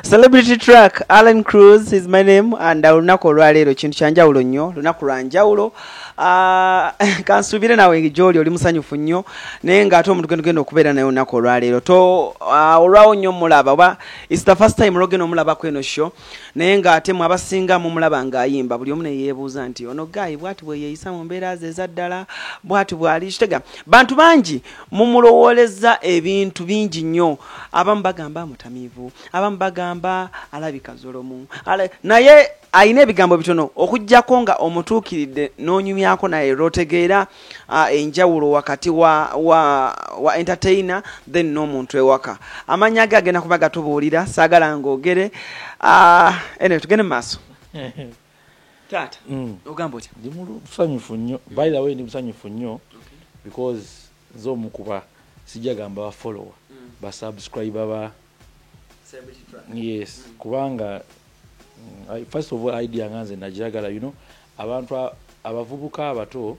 Celebrity track, Alan Cruz is my name, and lunaku olwaleero kintu kyanjawulo nnyo, lunaku lwa njawulo. Kansubire nawe ngijoli oli musanyufu nnyo naye ng'ate omuntu genda okubeera naye olunaku olwaleero to olwawo nnyo mulaba oba it's the first time logeno omulaba ku eno show naye ng'ate mu abasinga mu mulaba ng'ayimba buli omu ne yeebuuza nti ono gayi bw'ati bwe yeeyisa mu mbeera ze ezaddala bw'ati bw'ali kitega bantu bangi mumulowooleza ebintu bingi nnyo abamu bagamba mutamiivu abamu bagamba alabika zolomu naye ayina ebigambo bitono okujjako nga omutuukiridde n'onyumyako naye rotegeera enjawulo wakati wa entertainer then n'omuntu ewaka amanya ge agenda kuba gatubuulira saagala ng'ogere anyway tugende mu maaso taata ogamba otya ndi musanyufu nnyo by the way ndi musanyufu nnyo because z'omukuba sijja gamba ba follower ba subscriber ba yes kubanga first of all idea nganze najagala you know abantu abavubuka abato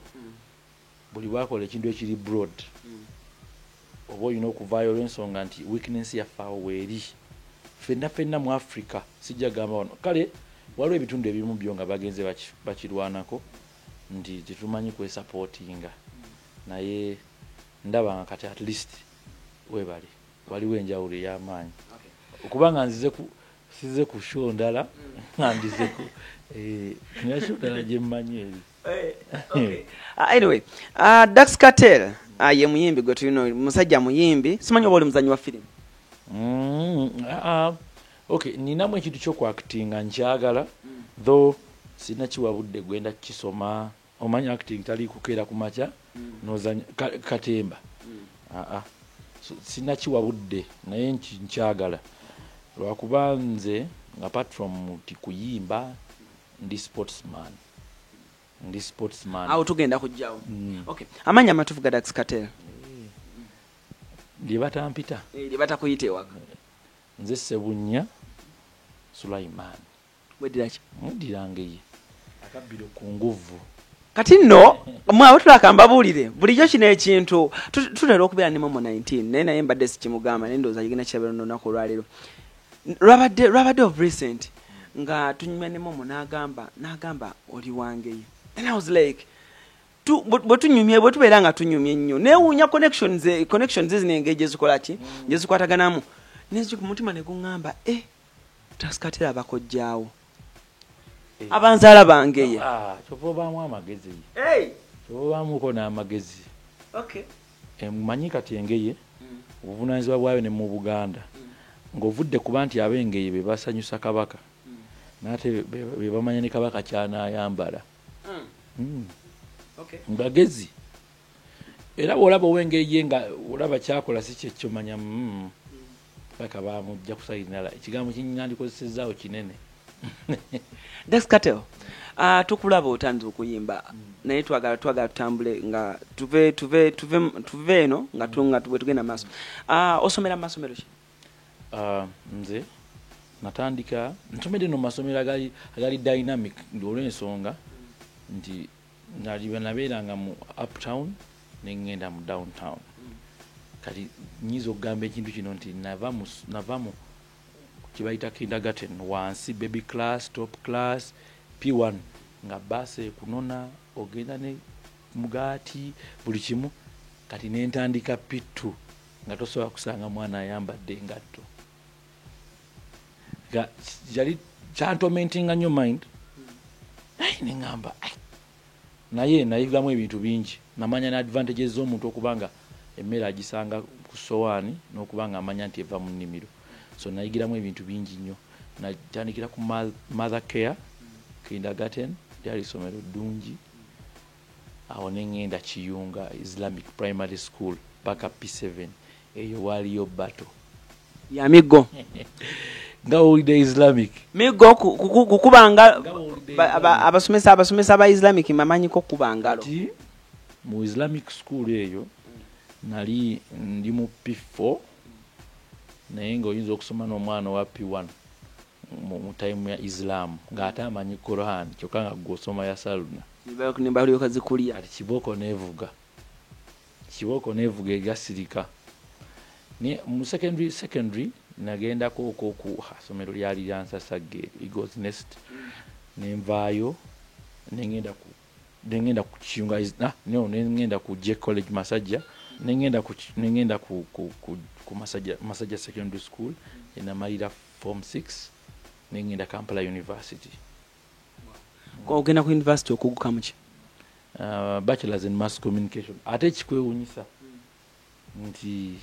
buli bakola ekintu ekiri broad obo you know ku violence nganti weakness ya fawo weri fenna mu Africa sijja gamba ono kale waliwo ebitundu ebimu byo nga bagenze bakirwanako ndi tetumanyi kwe supportinga naye ndaba kati at least webali waliwo enjawulo y'amaanyi okubanga nzize size ku show ndala ngandize ku nya show ndala je mmanyi okay anyway Dax Cartel ye muyimbi gwe tulino musajja muyimbi simanyi oba oli muzanyi wa film okay ninamu ekintu ky'oku acting nkyagala though sina kiwabudde gwenda kisoma omanyi acting tali kukeera ku macha nozanya katemba sina kiwabudde naye nkyagala lwakuba nze apart from kuyimba ndi sportsman awo tugenda kujjawo okay amanya amatufu ga Dax Cartel ndi batampita ndi batakuyita ewaka nze Sebunya Sulaiman wedirachi mudirangeye akabiro ku nguvu kati nno mwawe tulakamba bulire bulijjo kino ekintu tutera okubeera ne momo 19 naye naye mbadde sikimugamba naye ndowooza yigina kyabera nonako olwaleero rabadde of recent nga tunyumya ne momo n'agamba oli wangeye and I was like bwe tubeera nga tunyumye nnyo neewuunya connections zino engeri zikola ki gyezikwataganamu nezikuba mutima ne guŋŋamba Dax Cartel abakojjaawo abanzaala bangeye kyovaamu amagezi kyovaamuko n'amagezi mumanyi kati engeye obuvunaanyizibwa bwayo ne mu Buganda ng'ovudde kuba nti ab'engeye be basanyusa kabaka n'ate be bamanya ne kabaka kyanaayambala mbagezi era bw'olaba ow'engeye nga olaba kyakola si kyekyo manya paka bamujja kusayinala ekigambo kinyandikozesezaawo kinene Dax Cartel tukulaba otandise okuyimba naye twagala tutambule nga tuve eno nga bwe tugenda maaso osomera mu masomero ki nze natandika nsomedde no masomero agali dynamic olw'ensonga nti nabeeranga mu uptown nengenda mu downtown kati nyiza okugamba ekintu kino nti nava mu kibayita kindergarten wansi baby class top class P1 nga base kunona ogenda ne mugaati buli kimu kati nentandika P2 nga tosobola kusanga mwana ayambadde engatto jali kyantomentinga nnyo mind nengamba naye nayigamu ebintu bingi namanya n'advantages z'omuntu okubanga emmere agisanga ku sowaani n'okubanga amanya nti eva mu nnimiro so nayigiramu ebintu bingi nnyo natandikira ku mother care kindergarten lyali isomero ddungi awo nengenda Kiyunga Islamic Primary School paka P7 eyo waliyo bato ya Miggo nga owulidde Islamic Miggo kukubanga abasomesa aba Islamic mamanyiko kubangalo mu Islamic school eyo nali ndi mu P4 naye ng'oyinza okusoma n'omwana wa P1 mu time ya Islam ng'ate amanyi Quran kyokka nga gw'osoma ya Saluna nibalyoka zikulya ati kiboko neevuga egasirika mu secondary nagendako ku somero lyali lyansasagge Eagles Nest nenvaayo nengenda ku Kiyunga nengenda ku J College Masajja nengenda ku Masajja Secondary School enamalira Form 6 nengenda Kampala University. Ogenda ku university okuguka muki? Bachelor's in Mass Communication. Ate ekikwewuunyisa nti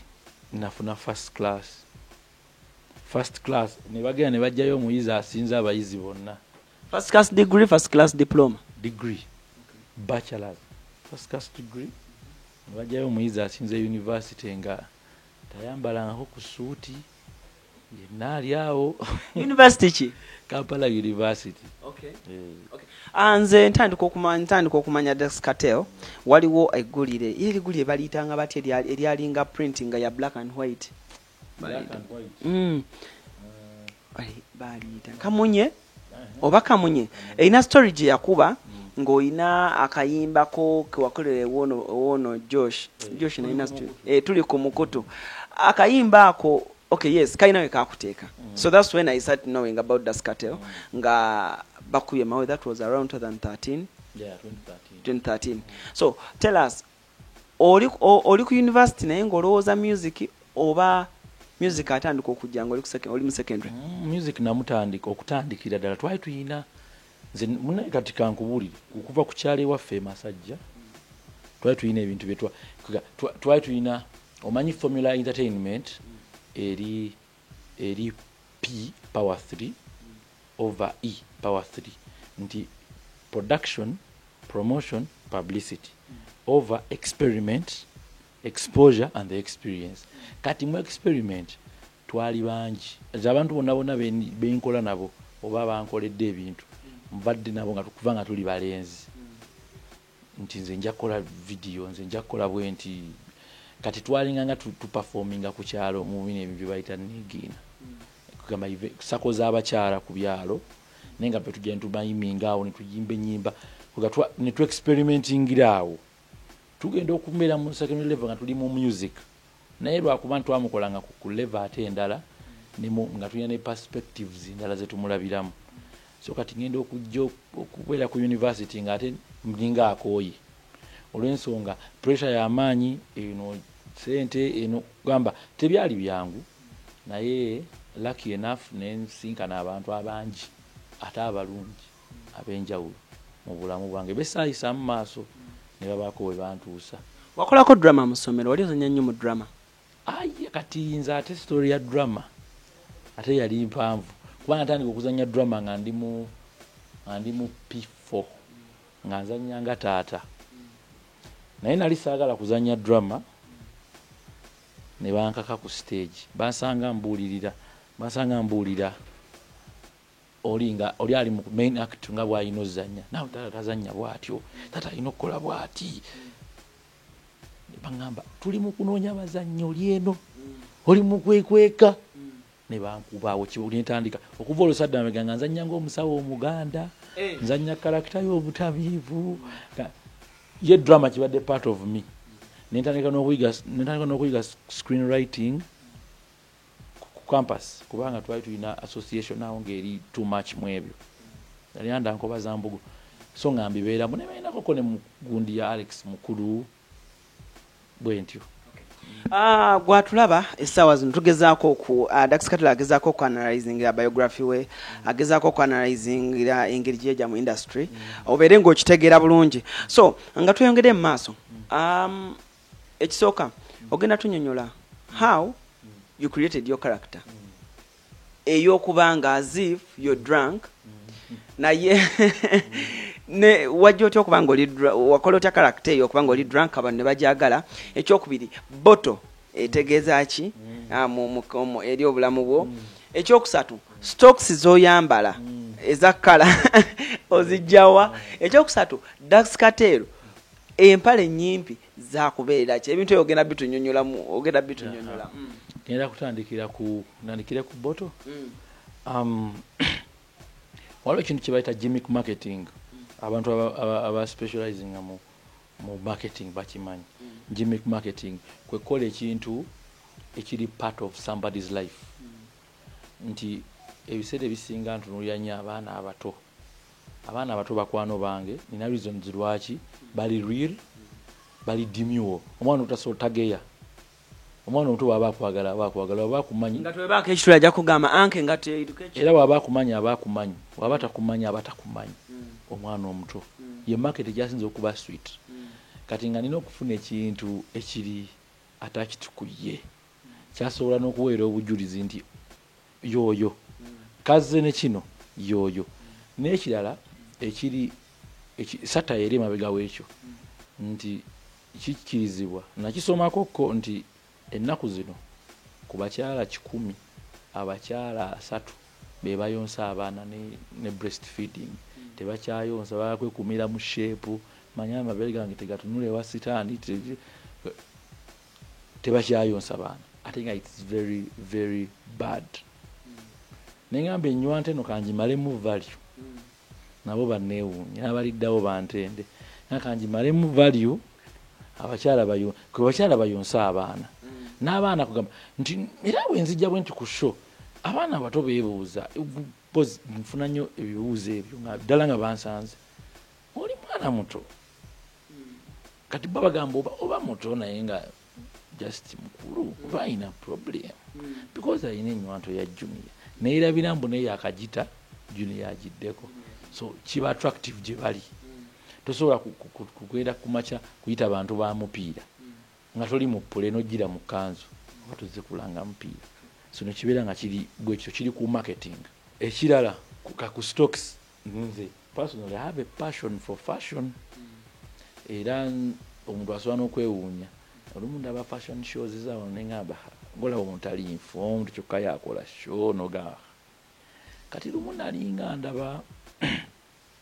nafuna first class ne bagenda ne bajjayo omuyizi asinze abayizi bonna. First class degree, first class diploma? Degree. Bachelor's. First class degree. Ne bajjayo omuyizi asinze university nga tayambalangako ku suuti yenna ali awo. University ki? Kampala University. Okay. Nze ntandika okumanya Dex Cartel waliwo eggulire eri gulire baliyitanga bati eryalinga printing ya black and white. Baliyita Kamunye oba Kamunye erina story gye yakuba ng'olina akayimbako kewakolere wono Josh nalina story tuli ku mukutu akayimba ako. Okay, yes, kaina we kakuteeka. So that's when I started knowing about Das Cartel. Nga bakuye mawe, that was around 2013. Yeah, 2013. So tell us, oli ku university naye ng'olowooza music oba music atandika okujja ng'oli mu secondary? Music namutandika okutandikira ddala twali tuyina nze munaye kati kankubulire okuva ku kyalo ewaffe Masajja twali tuyina ebintu bye twali tuyina omanyi Formula Entertainment eri P power 3 over E power 3 nti production, promotion, publicity over experiment, exposure and the experience. Kati mu experiment twali bangi abantu bonna benkola nabo oba bankoledde ebintu mbadde nabo nga tukuva nga tuli balenzi nti nze nja kukola video, nze nja kukola bwenti. Kati twalinga nga tuperforminga ku kyalo mu bino ebyo bayita nigina kugamba sako z'abakyala ku byalo naye nga tugenda tubayiminga awo ne tujimba ennyimba ne tu experimentingira awo tugenda okumbeera mu secondary level nga tuli mu music naye lwakuba twamukolanga ku level ate endala nga tulina ne perspectives endala ze tumulabiramu. So kati ngenda okujja okubeera ku university nga ate mlinga akooye olw'ensonga pressure y'amaanyi eno sente eno gamba tebyali byangu naye lucky enough nensinkana abantu abangi ate abalungi ab'enjawulo mu bulamu bwange besaayisa mu maaso ne babaako we bantuusa. Wakolako drama mu ssomero? Wali ozannya nnyo mu drama? Kati nze ate story ya drama ate yali mpanvu kubanga natandika okuzannya drama nga ndi mu P4 nga nzannya nga taata naye nali saagala kuzannya drama ne bankaka ku stage bansanga mbuulira oli ali mu main act nga bw'alina ozannya nawe taata tazannya bw'atyo taata alina okukola bw'ati ne baŋŋamba tuli mu kunoonya bazannyi oli eno oli mu kwekweka ne bankubaawo netandika okuva olusadde amega nga nzannya ng'omusawo omuganda nzannya karakita y'obutamiivu ye drama kibadde part of me. Nentandika n'okuyiga screenwriting ku campus kubanga twali tulina association awo ng'eri too much mu ebyo yali anda nkoba za mbugu so nga mbibeeramu ne beenakoko ne mugundi ya Alex mukulu bwentyo. Gwatulaba essaawa zino tugezaako Dax Cartel agezaako okuanalyzing biography we agezaako okuanalyzing engeri gy'ejja mu industry obeere ng'okitegeera bulungi. So nga tweyongere mu maaso ekisooka ogenda tunyonyola how you created your character ey'okuba nga as if you're drunk naye ne wajja otya okuba nga wakola otya character eyo okuba nga oli drunk abantu ne bajagala. Ekyokubiri boto etegeeza ki eri obulamu bwo. Ekyokusatu stocks zoyambala eza kala ozijjawa. Ekyokusatu Dax Cartel empale nyimpi zakubeera ki ebintu ebyo ogenda bitunyonyolamu genda kutandikira ku boto. Waliwo ekintu kye bayita gimmick marketing abantu aba specializing mu marketing bakimanyi. Gimmick marketing kwekola ekintu ekiri part of somebody's life nti ebiseera ebisinga ntunuulira nnyo abaana abato bakwano bange nina reasons lwaki bali real bali demure omwana otasobola tageya omwana omuto bw'aba akwagala bw'aba akumanyi nga twebaako ekitula ajja kugamba anke nga era bw'aba akumanyi aba akumanyi bw'aba takumanyi aba takumanyi omwana omuto ye market gyasinza okuba sweet kati nga nina okufuna ekintu ekiri attached ku ye kyasobola n'okuweera obujulizi nti yooyo kazze ne kino yooyo n'ekirala ekiri sata eri emabega w'ekyo nti kikkirizibwa nakisomako nti ennaku zino ku bakyala 100 abakyala 3 be bayonsa abaana ne breastfeeding tebakyayonsa bakwekumira mu sheepu manya amabere gange tegatunule wa sitaani tebakyayonsa abaana ate nga it's very very bad nengamba ennywanto eno kangimalemu value nabo banneewuunya n'abaliddawo bantende nga kangimalemu value abakyala bayonsa abaana n'abaana kugamba nti era bwenzijja bwe nti ku show abaana abato beebuuza nfuna nnyo ebibuuzo ebyo nga ddala nga bansanze oli mwana muto kati babagamba oba muto naye nga just mukulu oba ayina problem because ayina ennywanto ya junior neerabira mbu naye akagita junior agiddeko so kiba attractive gye bali tosobola kugenda kumakya kuyita abantu ba mupiira nga toli mu pule n'ojjira mu kanzu oba tozze kulanga mupiira so nekibeera nga kiri bwekyo kiri ku marketing ekirala ku stocks nze personally I have a passion for fashion era omuntu asobola n'okwewuunya olumu ndaba fashion shows zaawo neŋŋamba ngolaba omuntu ali informed kyokka yakola show noga kati lumu nalinga ndaba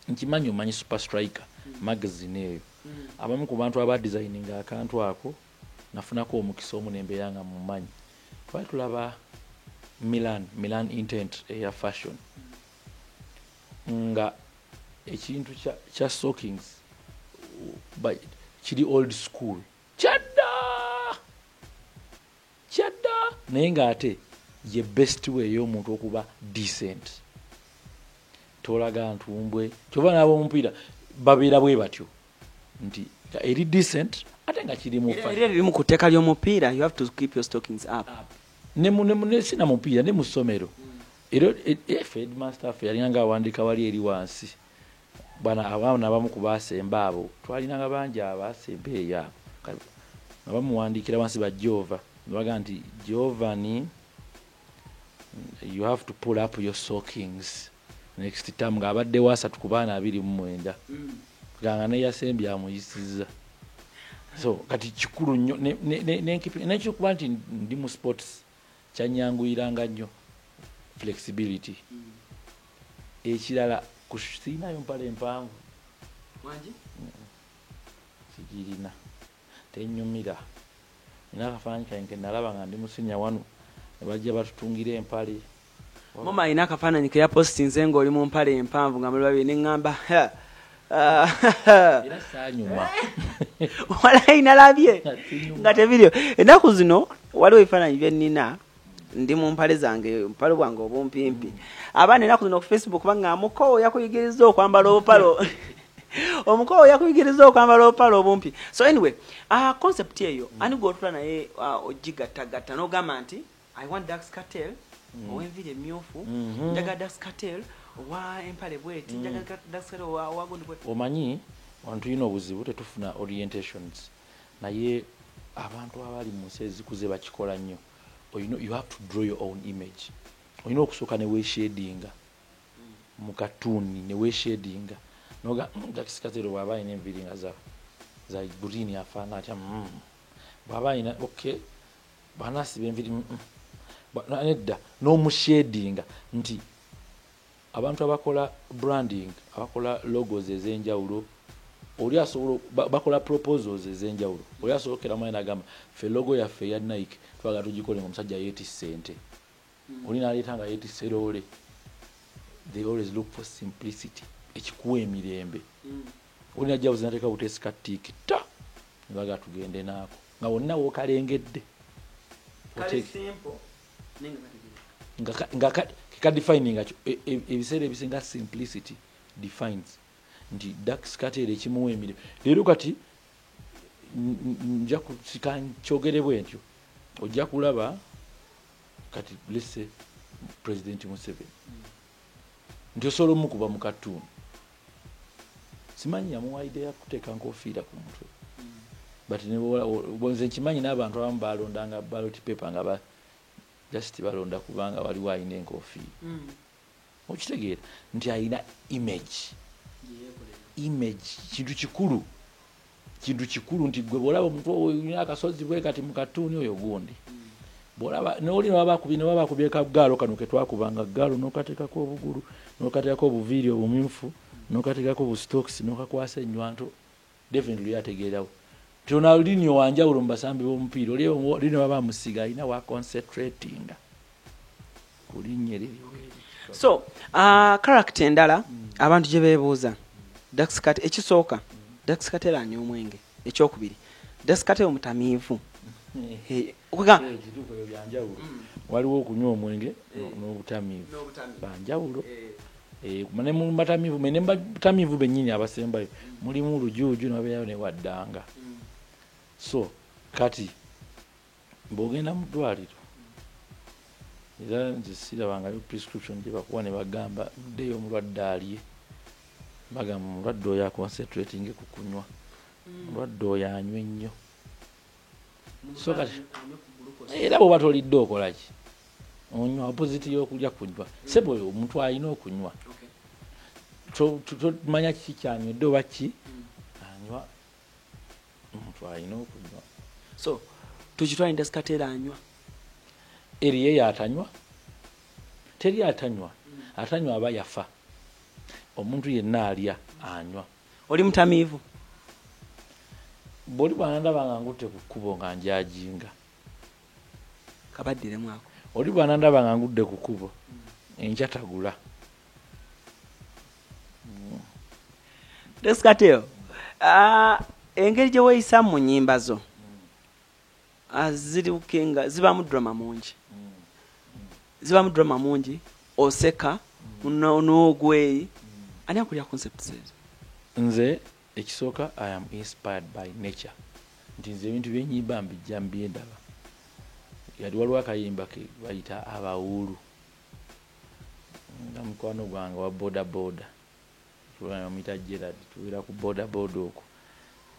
nkimanyi omanyi super striker magazine eyo abamu ku bantu abadesigninga akantu ako nafunako omukisa omu nembeera nga mumanyi twali tulaba Milan intent eya fashion nga ekintu kya stockings kiri old school kyadda naye ng'ate ye best way y'omuntu okuba decent tolaga ntumbwe kyova n'ab'omupiira babeera bwe batyo nti eri decent ate nga kiri mu mu kuteeka ly'omupiira you have to keep your stockings up ne sina mupiira ne mu ssomero era headmaster ffe yalinanga awandiika wali eri wansi abaana abamu ku baasemba abo twalinanga bangi abaasemba eyo abo nga bamuwandiikira wansi ba Jehova nebaga nti Giovanni you have to pull up your stockings next time ng'abaddewo 3 ku baana 29 ganga neyasembye amuyisizza so kati kikulu nnyo nekikuba nti ndi mu sports kyanyanguyiranga nnyo flexibility ekirala kusiinayo mpale empanvu sigirina tenyumira nina akafaananyi kange nalaba nga ndi musinya wanu ne bajja batutungira empale mama alina akafaananyi ke yapostinze ng'oli mu mpale empanvu nga muli babiri neŋŋamba era saanyuma walayi nalabye nga tebiryo ennaku zino waliwo ebifaananyi bye nnina ndi mu mpale zange mpale bwange obumpimpi abaana ennaku zino ku Facebook banga mukowo yakuyigiriza okwambala obupalo omukowo yakuyigiriza okwambala obupalo obumpi so anyway concept eyo ani gwotula naye ogigattagatta n'ogamba nti I want dark scatel ow'enviiri emmyufu njagala dark scatel owa empale bweti njagala dark scatel owa gundi bweti omanyi wantu tulina obuzibu tetufuna orientations naye abantu abali mu nsi ezikuze bakikola nnyo you have to draw your own image olina okusooka ne weeshadinga mu katuuni ne weeshadinga noga jakisikatero bw'aba alina enviiri nga za green afaana atya bw'aba alina okay banasiba enviiri nedda n'omushadinga nti abantu abakola branding abakola logos ez'enjawulo oli asobola bakola proposals ez'enjawulo oli asobokera mwena agamba ffe logo yaffe ya Nike twagala tugikole ng'omusajja yeetisse ente oli n'aleeta nga yeetisse loole they always look for simplicity ekikuwa emirembe oli najja buzinateeka buteesika tiiki ta ne baga tugende naako nga wonna wookalengedde nga defining ebiseera ebisinga simplicity defines nti Dax Carter ekimuwa emirimu leero kati nja kusika kyogere bwentyo ojja kulaba kati let's say President Museveni nti osobola omukuba mu cartoon simanyi yamuwa idea kuteeka nkofiira ku mutwe but nze nkimanyi n'abantu abamu balondanga ballot paper nga just balonda kubanga waliwo alina enkofiira okitegeera nti alina image kintu kikulu nti gwe bwolaba omuntu olina akasozi bwe kati mu katuuni oyo gundi bwolaba n'oli newabakubye kagaalo kano ke twakubanga gaalo n'okateekako obugulu n'okateekako obuviiri obumyufu n'okateekako obustokisi n'okakwasa ennywanto definitely yategeerawo tonaldinho wanjawulo mu basambi b'omupiira olino baba musiga alina wa concentratinga ku linnya eririweeri so character endala abantu gye beebuuza Dax Carter ekisooka Dax Carter anywa omwenge ekyokubiri Dax Carter omutamiivu waliwo okunywa omwenge n'obutamiivu banjawulo ne mu batamiivu bennyini abasembayo mulimu lujuuju nabeerayo ne waddanga so kati bw'ogenda mu ddwaliro era nze sirabangayo prescription gye bakuwa ne bagamba ddeyo omulwadde alye bagamba omulwadde oyo aconcentrating ku kunywa omulwadde oyo anywe nnyo so kati era bw'oba tolidde okolaki onywa opposite y'okulya kunywa sebo omuntu alina okunywa tomanya kiki kyanywedde oba ki anywa omuntu alina okunywa so tukitwala Dax Carter anywa eriye yatanywa teri atanywa atanywa aba yafa omuntu yenna alya anywa oli mutamiivu bw'oli bwanandaba nga ngutte ku kkubo nga njajinga kabaddiremu ako oli bwanandaba nga ngudde ku kkubo enjatagula Dax Carter engeri gye weeyisa mu nnyimba zo ziriukenga zibamu drama mungi oseka n'ogweyi ani akulya concepts ezo nze ekisooka I am inspired by nature nti nze ebintu byennyimba mbijja mbyendaba yali waliwo akayimba ke bayita abawuulu nga mukwano gwange wa boda tuyita Gerard tubeera ku boda okwo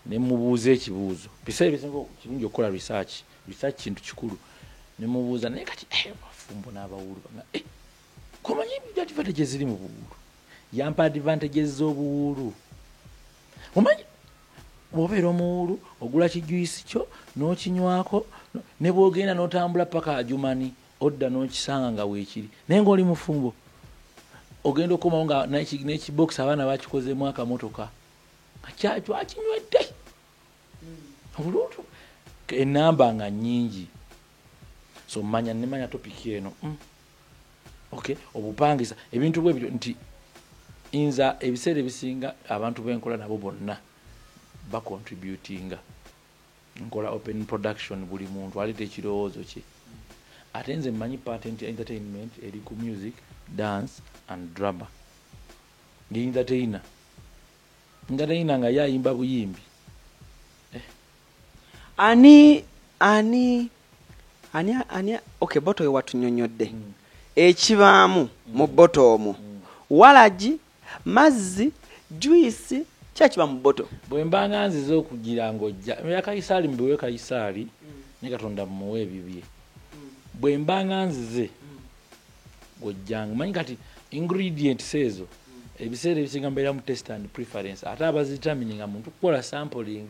ne mubuuza ekibuuzo biseera bisinga kirungi okukola research kintu kikulu ne mubuuza naye kati bafumbo n'abawuulu komanyi advantages ziri mu buwuulu yampa advantages z'obuwuulu omanyi bw'obeera omuwuulu ogula kijuyisi kyo n'okinywako ne bw'ogenda n'otambula paka ajumani odda n'okisanga nga weekiri naye ng'oli mufumbo ogenda okomawo nga n'ekibokisi abaana bakikozeemu akamotoka twakinywedde obuluntu enamba nga nnyingi so nemanya topiki eno okay obupangisa ebintu bwebyo nti inza ebiseera ebisinga abantu benkola nabo bonna bacontributinga nkola open production buli muntu aleta ekirowoozo kye ate nze mmanyi patent entertainment eri ku music dance and drama ndi entertainer nga yayimba buyimbi ani okay boto yo watunyonyodde ekibaamu mu boto omwo walagi mazzi juice kyakiba mu boto bwe mbanga nziza okugira ng'ojja ya Kaisaali mbiwe Kaisaali ne Katonda mmuwe ebibye bwe mbanga nzize gojjanga manyi kati ingredients ezo ebiseera ebisinga mbeera mu test and preference ate abazitamini nga muntu kukola sampling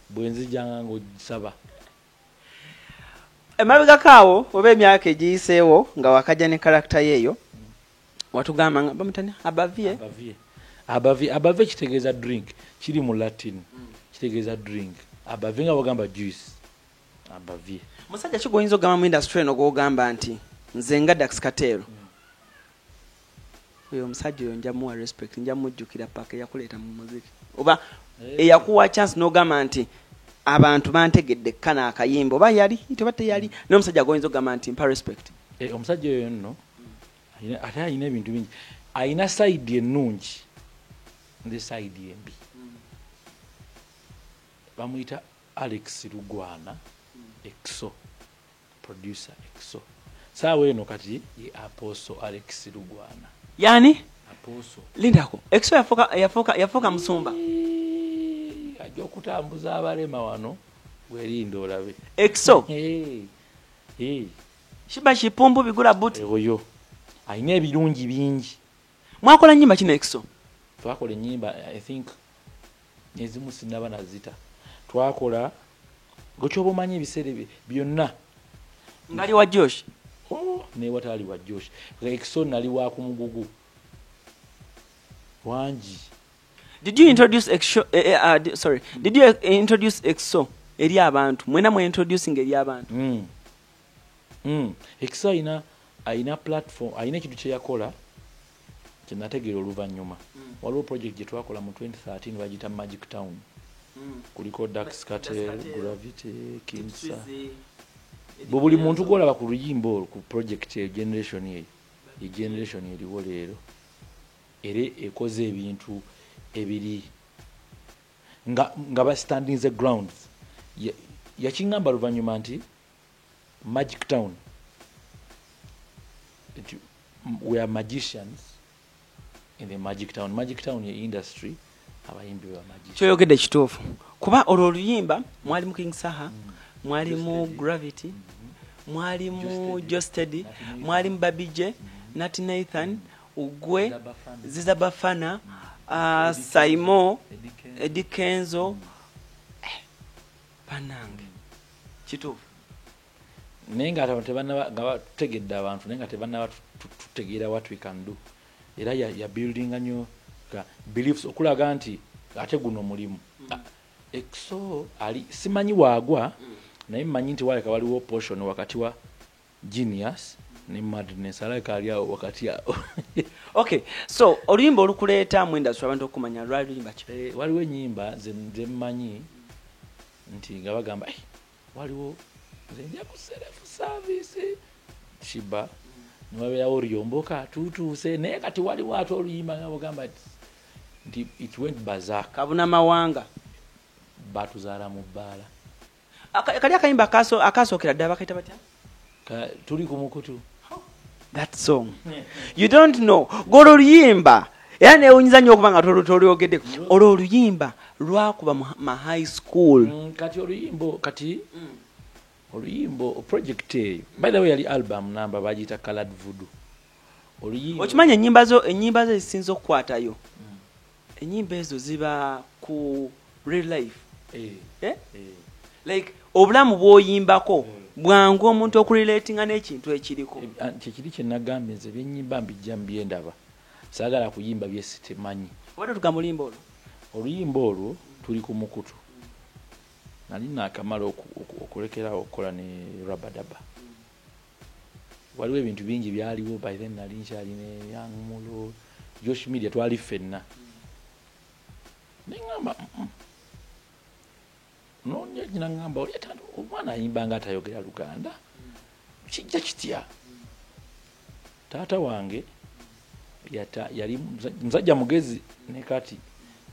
bwe nzijjanga ng'ogisaba emabegakaawo oba emyaka egiyiseewo nga wakajja ne karakta yeeyo watugamba nga bamutani abavie kitegeeza drink kiri mu Latin kitegeeza drink abavie nga bagamba juice abavie musajja kigoyinza ogamba mu industry eno gwogamba nti nze nga Dax Carter oyo omusajja oyo njamuwa respect njamujjukira paka eyakuleeta mu muziki oba eyakuwa chance n'ogamba nti abantu bantegedde kana akayimba oba yali teba teyali n'omusajja goyinza ogamba nti mpa respect omusajja oyo nno ate alina ebintu bingi, alina side ennungi ne side embi. Bamuyita Alex Lugwana, Exo producer Exo. Saawa eno kati ye Apostle Alex Lugwana. Yani Apostle lindako Exo yafoka musumba ajja okutambuza abalema wano werinda olabe Exo shiba kipumbu bigula buti oyo alina ebirungi bingi. Mwakola nnyimba kino Exo? Twakola ennyimba I think ezimu sinaba nazita. Twakola gokyoba omanyi ebiseera byonna ngali wa Josh ne watali wa Josh. Exo nali wa ku mugugu wangi. Did you introduce Exo did you introduce Exo eri abantu? Mwena mwe introducing eri abantu? Exo aina platform, aina ekintu kye yakola kyenategeera oluvannyuma. Waliwo project gye twakola mu 2013 bagita Magic Town. Kuliko Dax Cartel, Gravity, Kinsa. Buli muntu gwolaba ku luyimba olwo ku project eyo generation eyo. Ye generation eriwo leero. Ere ekoze ebintu ebiri nga ba standing the grounds. Yakingamba luvannyuma nti Magic Town, we are magicians in the Magic Town. Magic Town ye industry abayimbi ba magic. Kyoyogedde kituufu kuba olwo oluyimba mwali mu King Saha, mwali mu Gravity, mwali mu Jostedi, mwali mu Babije, Nat Nathan, Ugwe, Ziza Bafana, Saimo, Eddie Kenzo, Panange. Kituufu. Nenga nga tutegedde abantu nenga tebanaba tutegeera what we can do. Era ya building anyo beliefs okulaga nti ate guno mulimu. Exo ali simanyi waagwa naye mmanyi nti waliwo portion wakati wa genius ne madness alaka ali awo wakati awo. Okay, so oluyimba olukuleeta mu industry abantu okumanya lwaluyimba ki? Waliwo ennyimba ze mmanyi nti nga bagamba waliwo nze nja ku self service Shiba niwabeerawo oluyomboka tutuuse naye kati waliwo ate oluyimba nga bagamba nti it went berserk. Kabuna Mawanga batuzaala mu bbaala. Kali akayimba akasookera ddala bakayita batya? Tuli ku mukutu. That song you don't know golo oluyimba era neewunyiza nnyo okuba nga tolyogedde olwo oluyimba lwakuba ma high school. Kati oluyimbo project eyo by the way yali album number bagiyita Colored Voodoo. Oluyimbo okimanya ennyimba zo ezisinza okukwatayo ennyimba ezo ziba ku real life. Like obulamu bw'oyimbako bwangu omuntu okurelatinga n'ekintu ekiriko. Kyekiri kye nagambye nze byennyimba mbijja mbyendaba saagala kuyimba byesitemanyi. Wadde tugamba oluyimba olwo tuli ku mukutu nali naakamala okulekerawo okukola ne Rabadaba. Waliwo ebintu bingi byaliwo by then nali nkyali ne Young Mulo Josh Media twali ffenna neŋŋamba nonya gina ŋŋamba oli atanda omwana ayimba nga atayogera Luganda kijja kitya. Taata wange yali musajja mugezi ne kati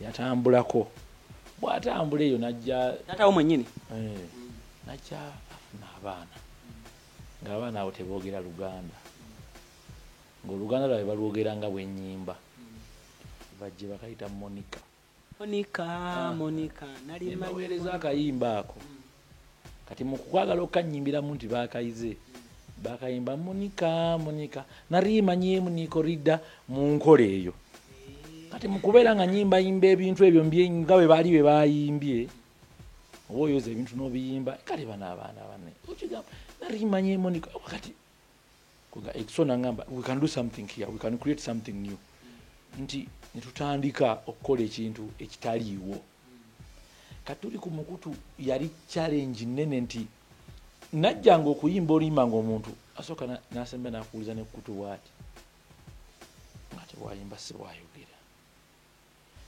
yatambulako bw'atambula eyo najja taatawo mwennyini najja afuna abaana ng'abaana abo teboogera Luganda ng'Oluganda lwabwe balwogera nga bwennyimba bajje bakayita Monica nali mbaweereza akayimba ako kati mu kukwagala okkanyimbiramu nti baakayize bakayimba Monica nariimanyemu nikorida mu nkola eyo. Kati mu kubeera nga yimba ebintu ebyo nga bwe baali be bayimbye oba oyoza ebintu n'obiyimba kale banaabaana banne okigamba nariimanye Monica wakati kuga Exo nangamba we can do something here, we can create something new nti netutandika okukola ekintu ekitaliiwo. Kati tuli ku mukutu yali challenge nnene nti najjanga okuyimba oluyimba ng'omuntu asooka n'asemba n'akuuliza n'ekkutu bw'ati nga tewayimba si bwayogera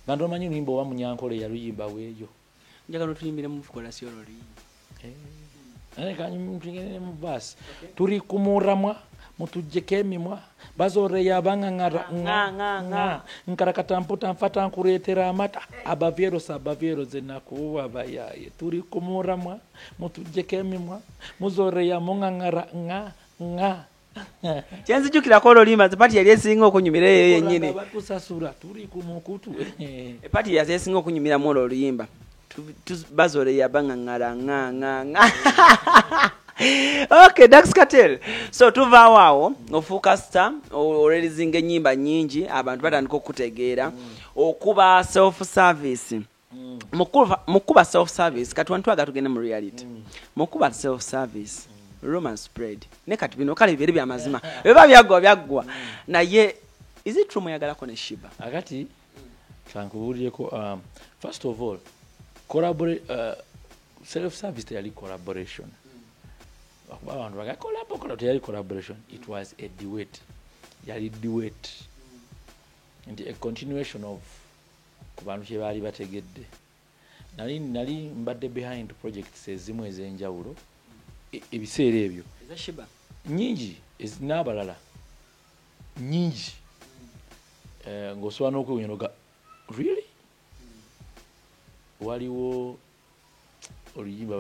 nga ndomanyi oluyimba oba Munyankole yaluyimba bweyo. Njagala otuyimbire mu fukolasi olwo oluyimba. kanyumtungene mu bus turi kumuramwa mutujjeko emimwa bazoreya abangangara nga nkarakatamputa nfata nkureetera amata abavyeero zenakuwa bayaye turi kumuramwa mutujjeko emimwa muzoreya mungangara nga kyenzijukirako olulima epati yali esinga okunyumira eyo yennyini batusasula turi kumukutu epati yali esinga okunyumiramu olwo oluyimba bazoreya abangangara nga Okay, Dax Cartel. So tuva awo ofuuka star orelizinga ennyimba nnyingi abantu batandika okutegeera okuba self service. Mukuba self service kati wantu agatugende mu reality. Mukuba self service. Romance spread. Ne kati bino kale bibere bya mazima. Beba byaggwa. Naye is it true muyagalako ne Shiba? Agati kankubuulireko first of all collaborate self service teyali collaboration. Collaboration. It was a duet. Yali duet. And a continuation of kubantu kye baali bategedde. Nali mbadde behind projects ezimu ez'enjawulo ebiseera ebyo. Shiba. Nyingi n'abalala. Nyingi. Ng'osobola n'okwewuunya really? Waliwo oluyimba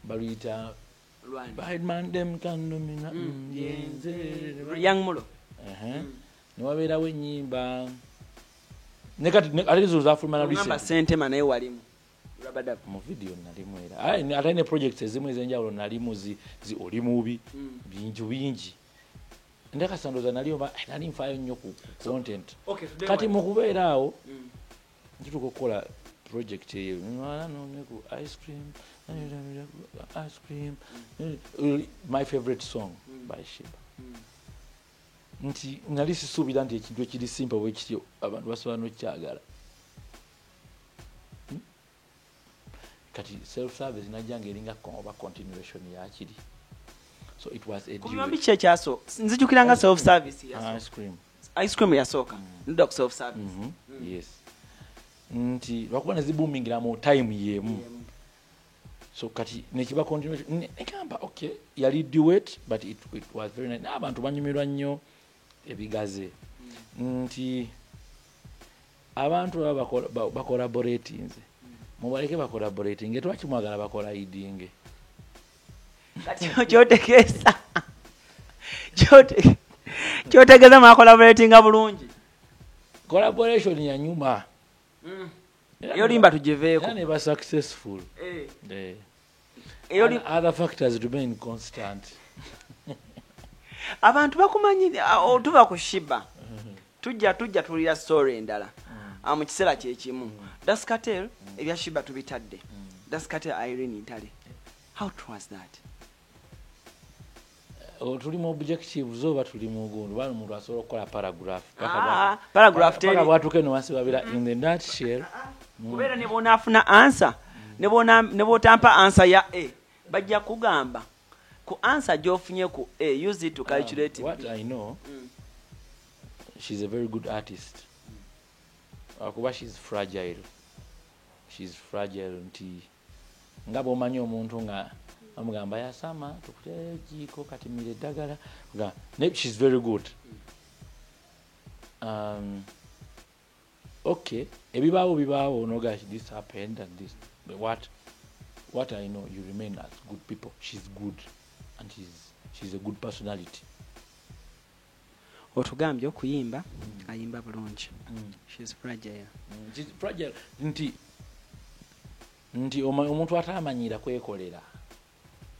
baluyita Badman dem kandomina Young Mulo. Newabeerawo ennyimba ate zo zafulumana Ngamba Sentema naye walimu mu video nalimu era ate ne projects ezimu ez'enjawulo nalimu oli mubi bingi ndekasandoza nali nfaayo nnyo ku content kati mu kubeera awo ntutuka okukola project eyo ice cream my favorite song by Shiba nti nali sisuubira nti ekintu ekiri simple bwe kityo abantu basobola n'okyagala kati self service najjanga eringa oba continuation yakiri so it was a kumyambi kyekyaso nzijukiranga self service ice cream yasooka ndok self service yes nti lwakuba nezibuumingira mu time yemu so kati nekiba continuation nekamba okay yali duet but it was very nice n'abantu banyumirwa nnyo ebigaze nti abantu bakolaborating mubaleke bakolaborating twakimwagala bakola idinge kati kyotegeeza kyotegeeza mwakolaboratinga bulungi collaboration ya nyuma eyolimba tugiveeko ne ba successful other factors remain constant abantu bakumanyi tuva ku Shiba tujja tulira story endala mu kiseera kyekimu Dax Cartel ebya Shiba tubitadde Dax Cartel Irene Ntale how was that tuli mu objectives oba tuli mu gundu bali omuntu asobola okukola paragraph teri bwatuke no wansi babira in the nutshell kubeera ne bonaafuna answer ne botampa answer ya A bajja kugamba ku answer gy'ofunye ku A use it to calculate what I know she's a very good artist akuba she's fragile nti nga bw'omanyi omuntu nga amugamba yasama tukutera jiko kati mire dagala she's very good okay ebibaawo no guys this happened and this but what I know you remain as good people she's good and she's a good personality otugambye okuyimba ayimba bulungi she's fragile nti omuntu atamanyira kwekolera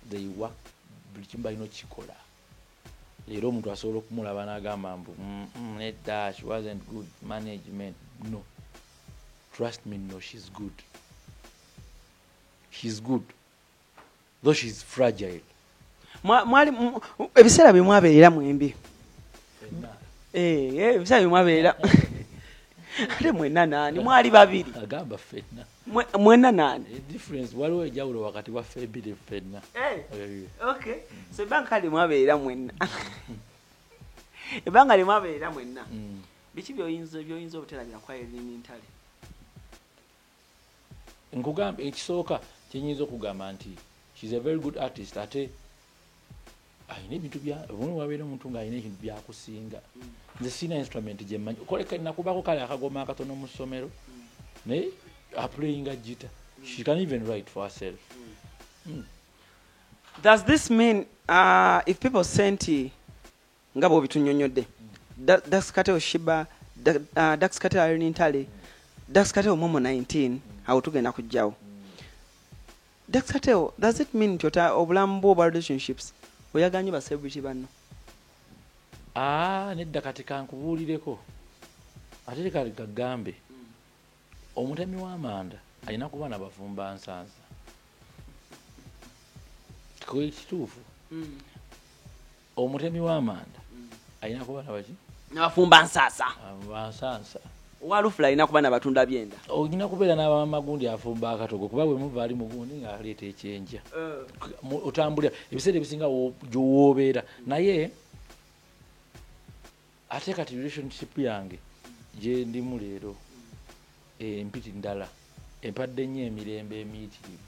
they work buli kimu balina kikola leero omuntu asobola okumulaba n'agamba mbu nedda she wasn't good management no trust me no she's good though she's fragile mwali ebiseera bye mwabeerera mwembi ebiseera bye mwabeerera ate mwenna naani mwali babiri agamba ffenna mwenna naani difference waliwo ejawulo wakati wa ffebiri ffenna okay so ebbanga kale mwabeerera mwenna ebbanga limwabeerera mwenna biki byoyinza obuterabira kwa Irene Ntale nkugamba ekisooka kyenyinza okugamba nti she's a very good artist ate ayina ebintu obumwe wabeera omuntu ng'alina ekintu byakusinga nze sina instrument gye mmanyi koleka nakubako kale akagoma akatono mu ssomero naye aplayinga gita she can even write for herself. Does this mean if people sent nga bw'obitunnyonnyodde Dax Cartel Shiba Dax Cartel Irene Ntale Dax Cartel Momo 19 awo tugenda kujjawo Dax Cartel, does it mean nti obulamu bwo obwa relationships oyaganye ba celebrity banno? Nedda kati kankubuulireko ate leka gagambe omutemi w'amanda alina kuba n'abafumba nsansa kituufu. Omutemi w'amanda alina kuba n'abaki n'abafumba nsansa bansansa. Walufula alina kuba n'abatunda byenda. Olina kubeera n'abamagundi afumba akatogo kuba bwe muva ali mugundi ng'aleeta ekyenja otambulira ebiseera ebisinga gy'owoobeera naye ate kati relationship yange gye ndimu leero empiti ndala empadde nnyo emirembe emiyitirivu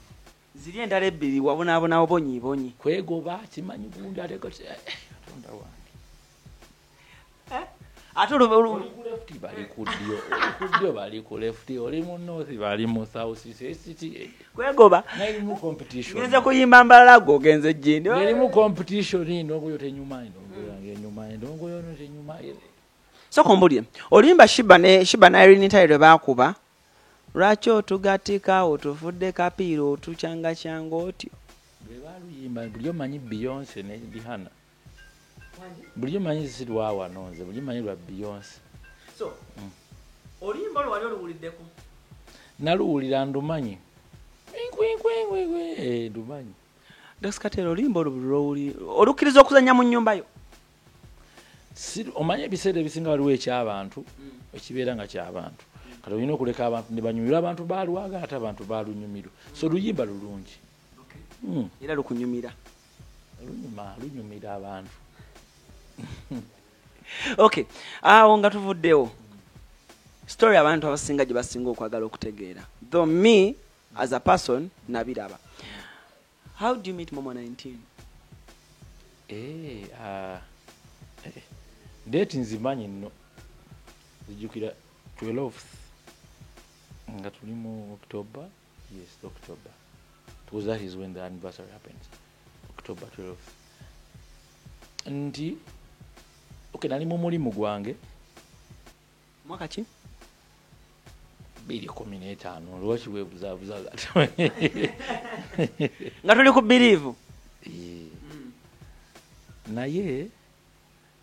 ziri endala ebbiri wabonaabonawo bonyiibonyi kwegoba kimanyi gundi ate katonda wange ate lefti bali ku ddyo bali ku lefti oli mu north bali mu south city kwegoba nairimu competition ngenze kuyimba mbalala gwe ogenze jjindi nairimu competition ndongo yo tenyuma ndongo yange enyuma ndongo yo tenyuma so kombulye olimba Shiba na Irene Ntale bakuba lwaki otugatika otufudde kapiira otukyanga kyanga otyo bwe baluyimba buli omanyi Beyonce ne Rihanna buli omanyi zirwa wanonze buli omanyi lwa Beyonce so olimba lwali oluwuliddeko naluwulira ndumanyi ndumanyi Dax Cartel olimba olwuli olukkiriza okuzannya mu nnyumba yo omanye ebiseera ebisinga waliwo ekyabantu ekibeera nga ky'abantu kati olina okuleka abantu ne banyumirwa abantu balwaga ate abantu balunyumirwa so luyimba lulungi era lukunyumira lunyumira abantu. Okay, awo nga tuvuddewo story abantu abasinga gye basinga okwagala okutegeera though me as a person nabiraba. How do you meet Momo 19? Date nzimanyi nno zijjukira 12th nga tuli mu October. Yes, October. Because that is when the anniversary happens. October 12th. Nti okay, nali mu mulimu gwange mwaka ki 2015 lwaki webuzabuza nga tuli ku believe naye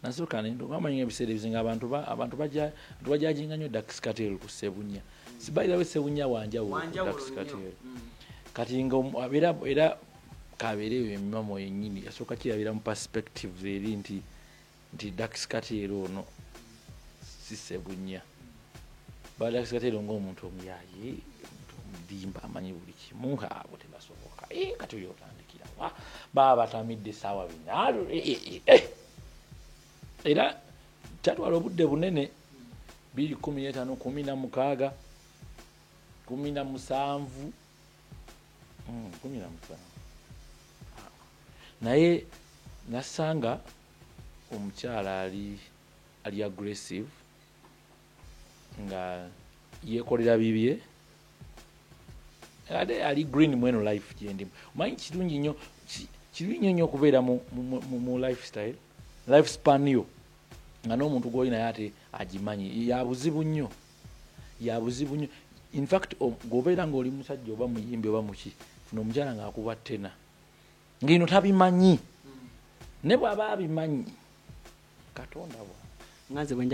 nasooka ngamanya ebiseera ebisinga abantu bajajinga nnyo Dax Cartel ku Ssebunya sibairawo Ssebunya wanjawo Dax Cartel kati nga era kabeereyo emimamo yennyini yasooka kirabira mu perspective eri nti Dax Cartel ono si Ssebunya ba Dax Cartel ng'omuntu omuyaaye omuntu omudimba amanyi buli kimu abo tebasoboka kati oyo otandikira wa baba batamidde essaawa binaalo era kyatwala obudde bunene 2015 16 17 naye nasanga omukyala ali aggressive nga yekolera bibye ate ali green mweno life gyendimu omanyi kirungi nnyo okubeera mu lifestyle life span yo nga n'omuntu gw'olina naye ate agimanyi yabuzibu nnyo in fact gwobeera ng'oli musajja oba muyimbi oba muki funa omukyala ng'akuba ttena ng'ino tabimanyi ne bw'aba abimanyi katonda bwa nganze bwe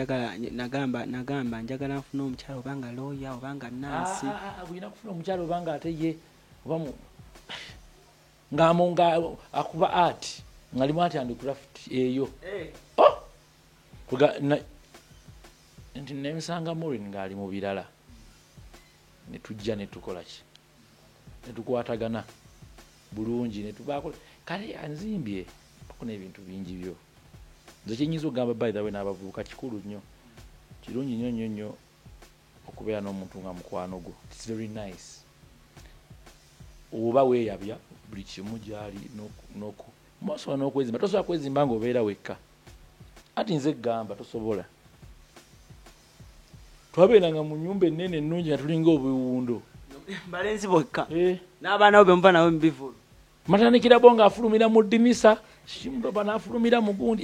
nagamba njagala nfuna omukyala obanga lawyer obanga nansi bulina kufuna omukyala obanga ate ye oba nga akuba art ngalimu ati handicraft eyo nti nemusanga Maureen ng'ali mu birala ne tujja ne tukola ki ne tukwatagana bulungi ne tubaako kale anzimbye bakuna ebintu bingi byo nze kyenyinza okugamba by the way n'abavubuka kikulu nnyo kirungi nnyo okubeera n'omuntu nga mukwano gwo. It's very nice oba weeyabya buli kimu gyali mosobola n'okwezimba tosobola kwezimba ng'obeera wekka ati nze gamba tosobola twabeeranga mu nnyumba ennene ennungi nga tulinga obuwundo balenzi bokka n'abaana bo bemuva nabo mubivulu matandikira bo ng'afulumira mu ddinisa kimutoba n'afulumira mu gundi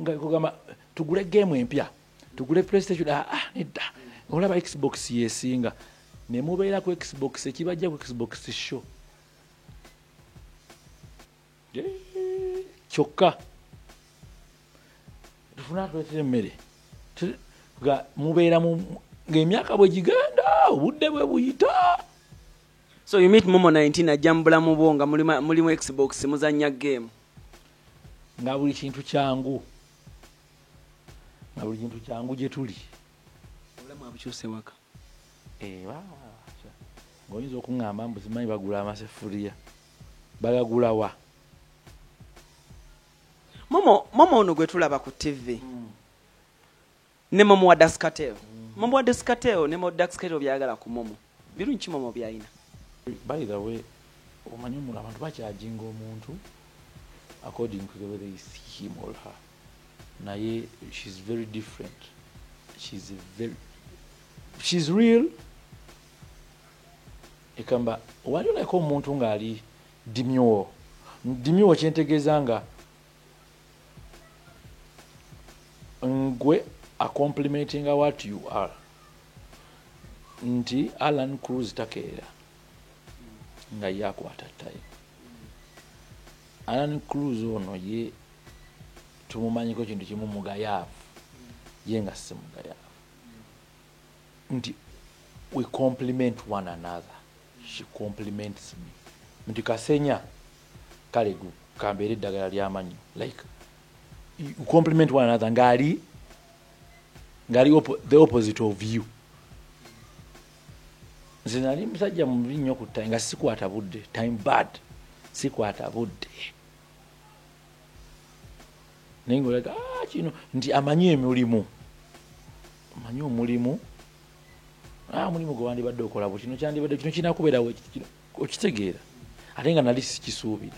nga kugamba tugule game empya tugule PlayStation nedda olaba Xbox yesinga ne mubeera ku Xbox ekibajja ku Xbox show kyokka tufuna twetere emmere nga mubeera ng'emyaka bwe gigenda obudde bwe buyita. So you meet Momo 19 ajja mu bulamu bwo nga mulimu Xbox muzannya game nga buli kintu kyangu gye tuli obulamu abukyuse waka ng'oyinza okuŋŋamba mbu zimanyi bagula amaseffuliya bagagula wa Momo ono gwe tulaba ku TV ne Momo wa Daskateo Momo wa Daskateo ne Momo Daskateo byagala ku Momo birungi Momo byayina. By the way omanyi mu abantu bakyajinga omuntu according to the way they see him or her naye she's very different she's real ekamba wali olako omuntu ng'ali dimyo kyentegeeza nga ngwe complimenting what you are nti Alan Cruz takeera nga yakwata tayi Alan Cruz ono ye tumumanyiko kintu kimu mugayaavu ye nga si mugayaavu nti we compliment one another she compliments me nti kasenya kale kambeera eddagala ly'amanyo like you compliment one another ngali the opposite of you nze nali musajja mubi nnyo ku nga sikwata budde time bad sikwata budde naye ng'olaga kino nti amanyi omulimu omulimu gwe wandibadde okola bwe kino kyandibadde kino kinakubeerawo okitegeera ate nga nali sikisuubira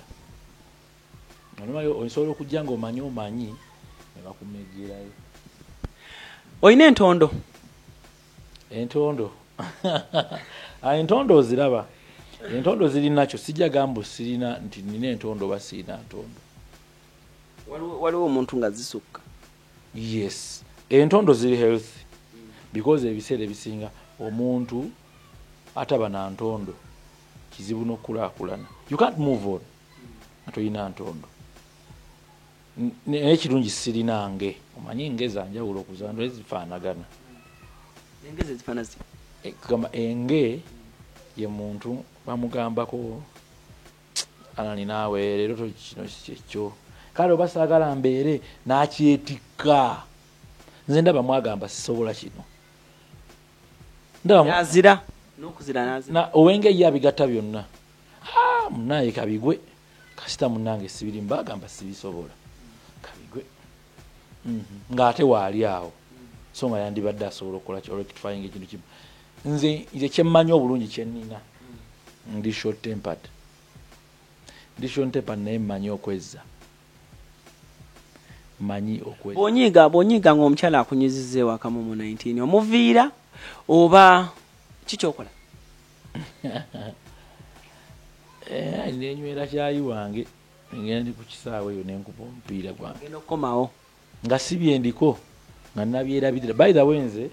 osobola okujja ng'omanyi ne bakumegerayo. Oyina entondo entondo oziraba entondo zirinakyo sijja gambo sirina nti nina entondo oba sirina ntondo waliwo omuntu nga zisukka yes entondo ziri healthy because ebiseera ebisinga omuntu ataba na ntondo kizibu n'okulaakulana you can't move on atoyina ntondo n'ekirungi sirinange omanyi ngeza njawulo okuzando ezifaanagana engeze zifaana zi kugamba enge ye muntu bamugambako anani naawe leero kino kyekyo kale oba saagala mbeere n'akyetikka nze ndaba mwagamba sisobola kino yazira n'okuzira nazira owenge ye abigatta byonna munaye kabigwe kasita munange sibiri mbagamba sibisobola kabigwe ng'ate waali awo so nga yandibadde asobola okukola rectifying ekintu kimu nze kyemmanyi obulungi kyennina ndi short tempered naye mmanyi okwezza bw'onyiiga ng'omukyala akunyizizza ewaka Momo 19 omuviira oba kikyokola nenywera kyayi wange ngenda ndi ku kisaawe eyo nenkuba omupiira gwange genda okukomawo nga sibyendiko nga nabyerabirira by the way nze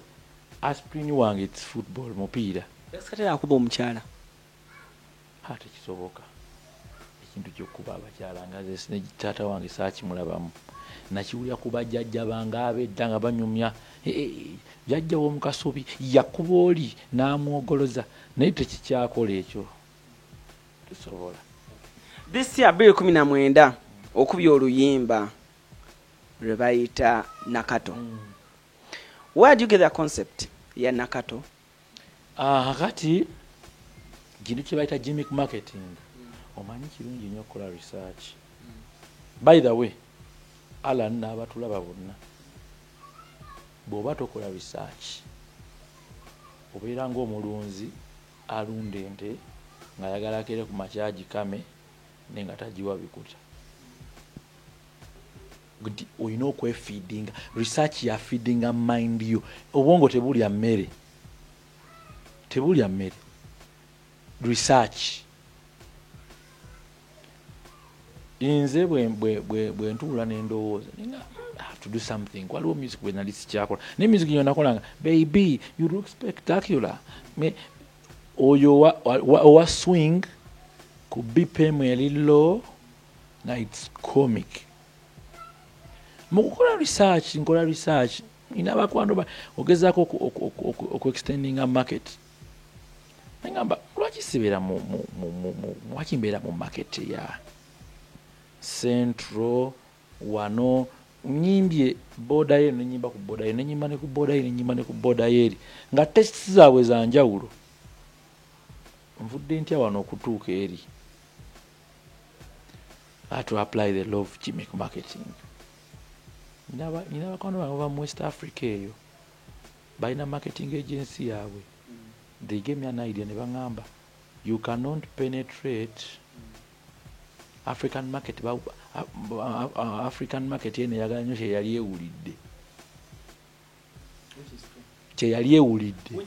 aspirin wange its football mupiira Daskatero akuba omukyala ate kisoboka ekintu ky'okuba abakyala nga ze taata wange saakimulabamu nakiwulira kuba jjajja bange ab'edda nga banyumya jjajja w'omukasubi yakuba oli n'amwogoloza naye tekikyakola ekyo tesobola. This year 2019 okubya oluyimba lwe bayita Nakato. Where do you get the concept ya Nakato? Kati kintu kye bayita gimmick marketing omanyi kirungi nnyo okukola research. By the way Alan n'abatulaba bonna bw'oba tokola research obeera ng'omulunzi alunda ente ng'ayagala akere ku makyaji kame naye nga tagiwa bikuta. Olina okwefeedinga. Research ya feedinga mind yo. Obwongo tebulya mmere. Tebulya mmere. Research. Inze bwe ntuula n'endowooza nina I have to do something. Waliwo music bwe nali sikyakola. Ne music yo nakolanga, baby, you look spectacular. Oyo wa swing ku BPM eri low na it's comic. Mukukola research, nkola research. Ina bakwano ogezaako extending market. Ngamba lwaki sibeera lwaki mbeera mu market ya Central wano nyimbye boda ye nenyimba ku boda ye nenyimba ne ku boda ye nenyimba ne ku boda ye nga tests zaabwe za njawulo. Nvudde ntya wano okutuuka eri. I had to apply the law of gimmick marketing. Nina bakwano bava mu West Africa eyo balina marketing agency yaabwe. They gave me an idea ne bangamba you cannot penetrate African market. African market yene yagala nnyo kye yali ewulidde. Kye yali ewulidde.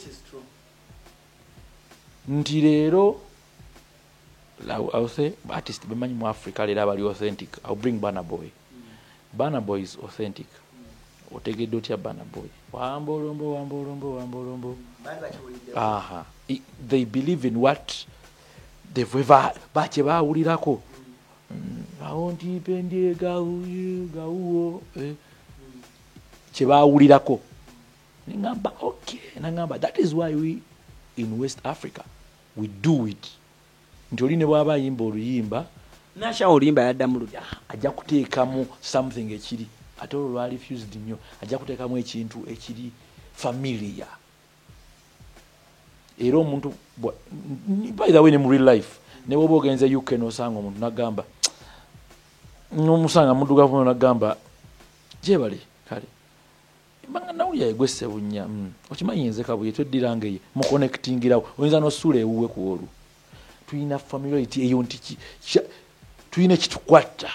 Nti leero I'll say artist bemanyi mu Africa leero abali authentic. I'll bring Burna Boy. Burna Boy is authentic. Otegedde otya Burna Boy? Wambolombo. Aha. They believe in what they've ever bache baawulirako. Aonti pendye gawuwo kye baawulirako. Ningamba okay. Nangamba that is why we in West Africa we do it. Nti oli ne bw'aba ayimba oluyimba nasha oluyimba yadda mu ludda ajja kuteekamu something ekiri ate olwo lwali fused nnyo ajja kuteekamu ekintu ekiri familiar. Era omuntu by the way ne mu real life ne bw'oba ogenze UK n'osanga omuntu nagamba n'omusanga muddugavu nagamba gyebale kale mbanga nawulira egwesse bunnya okimanyi nze kabuye tweddiranga ye mu connectingirawo oyinza n'osuula ewuwe ku olwo. Tuyina familiarity eyo nti tuyina ekitukwata.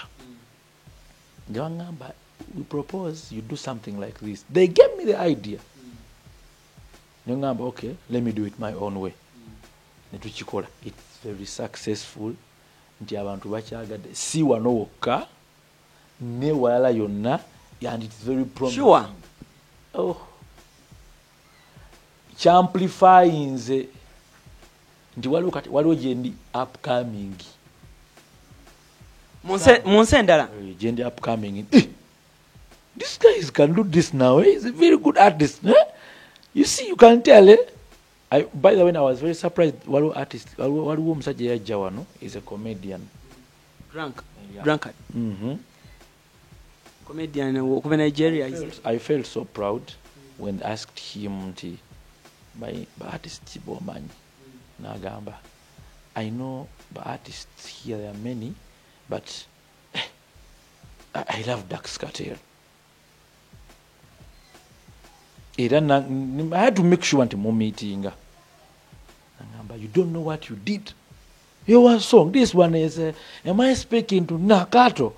Nge bangamba we propose you do something like this. They gave me the idea. Ne ngamba okay, let me do it my own way. Ne tukikola. It's very successful. Nti abantu bakyagadde si wano wokka ne walala yonna and it's very promising. Sure. Oh. Champlify nze nti waliwo gye ndi upcoming. Munse endala. Gye ndi upcoming. This guy can do this now. He's a very good artist. You see, you can tell. By the way, I was very surprised. Waliwo artist, waliwo omusajja yajja wano. He's a comedian. Drunkard. Comedian okuva Nigeria. I felt so proud when I asked him by artist Bomanyi. Nagamba, I know the artists here, there are many, but I love Dark Scatter. I had to make sure I'm meeting. Nagamba, you don't know what you did. Your song, this one is, am I speaking to Nakato?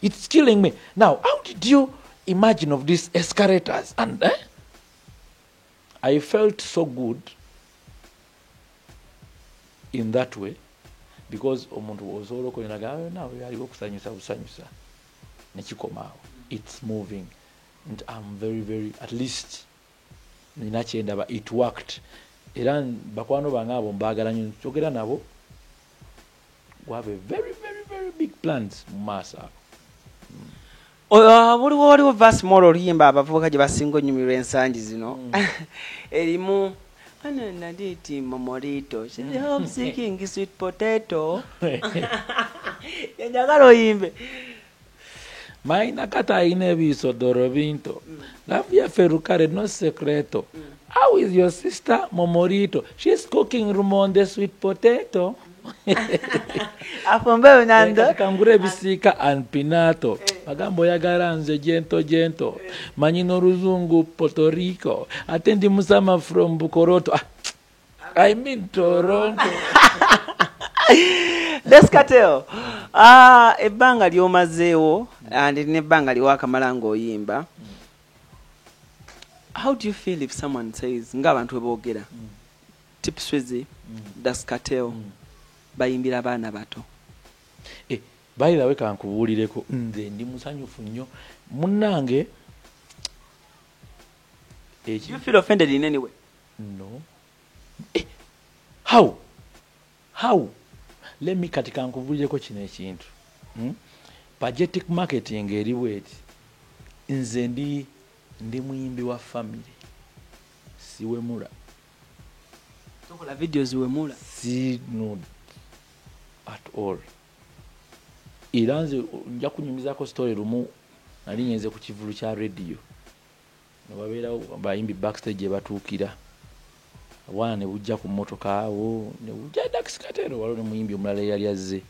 It's killing me. Now, how did you imagine of these escalators? And I felt so good in that way because omuntu ozoloko nagawe nawe yali okusanyusa busanyusa nekikomaawo. It's moving and I'm very very at least ninakyendaba it worked. Era bakwano bange abo mbagala nnyo kyogera nabo we have a very very very big plans mu maaso. Waliwo verse more oluyimba abavubuka gye basinga onyumirwa ensangi zino erimu Naditi Momorito. She's home seeking sweet potato. Njagala oyimbe. Maina kata ine biso Dorovinto. La via Ferrucare no secreto. How is your sister Momorito? She's cooking rumonde sweet potato. Afombe unando. Kangure bisika and pinato. bagamba oyagala nze gento manyi n'oluzungu Puerto Rico ate ndi musama from Bukoroto I mean Toronto. Let's Kartel. Ebbanga lyomazeewo and nebbanga liwakamala ng'oyimba. How do you feel if someone says ng'abantu boogera Tipswezi Das Kartel bayimbira baana bato? By the way kankubuulireko nze ndi musanyufu nnyo munnange. Do you feel offended in any way? No. How? Let me katika nkuvulireko kino ekintu. Pagetic marketing eri bweti. Nze ndi muyimbi wa family. Siwemula. Tokola videos wemula. Si no at all. Iranze nja kunyumizako story lumu nali nyenze ku kivulu kya radio. Babeera bayimbi backstage batuukira. Abwana ne bujja ku mmotoka awo ne bujja Das Kartel waliwo ne muyimbi omulala yali azze.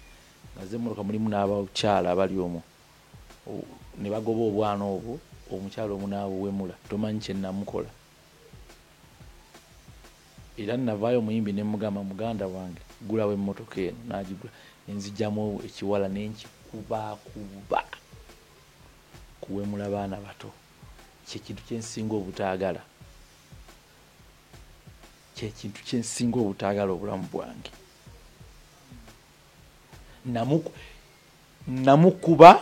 Azze mmotoka mulimu n'abakyala abali omwo. Ne bagoba obwana obwo omukyala omu n'abuwemula. Tomanyi kye namukola. Era navaayo muyimbi ne mugamba muganda wange gulawo emmotoka eno n'agigula. Nenzijjamu ekiwala n'enkikuba kuwemula baana bato. Kyekintu kyensinga obutaagala. Kyekintu kyensinga obutaagala obulamu bwange. Namukuba